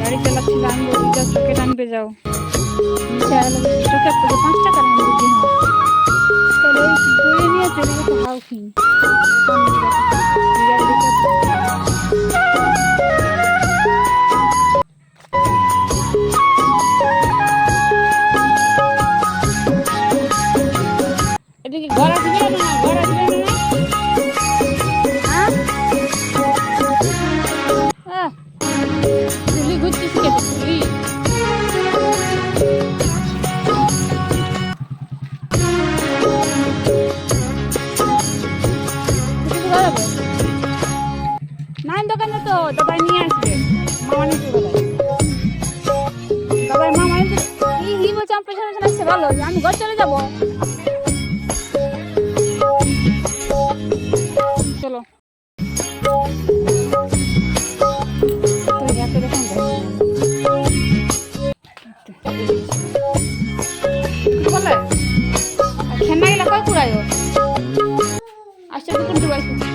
গাড়ি চালাচ্ছিলাম, বলছি চোখে টানতে যাও, চোখে 5 টাকা বলছি হ্যাঁ, তাহলে ওই বইয়ে নিয়ে চলে গেছে হাউসিং। এদিকে গড়া দিবে না, গড়া দিবে না, হ্যাঁ চুলি ঘুরতে শিখেছে চুলি। নাই দোকানে তো দাবাই নিয়ে আসবে, মামা নিতে বলে দাবাই, মামা হি বলছে আমার পেছনে পেছনে আসছে, ভালো আমি ঘর চলে যাবো, চলো বলে খেনা গেলে কয় কুড়ায় আসছে দুপুর দিবাইছে।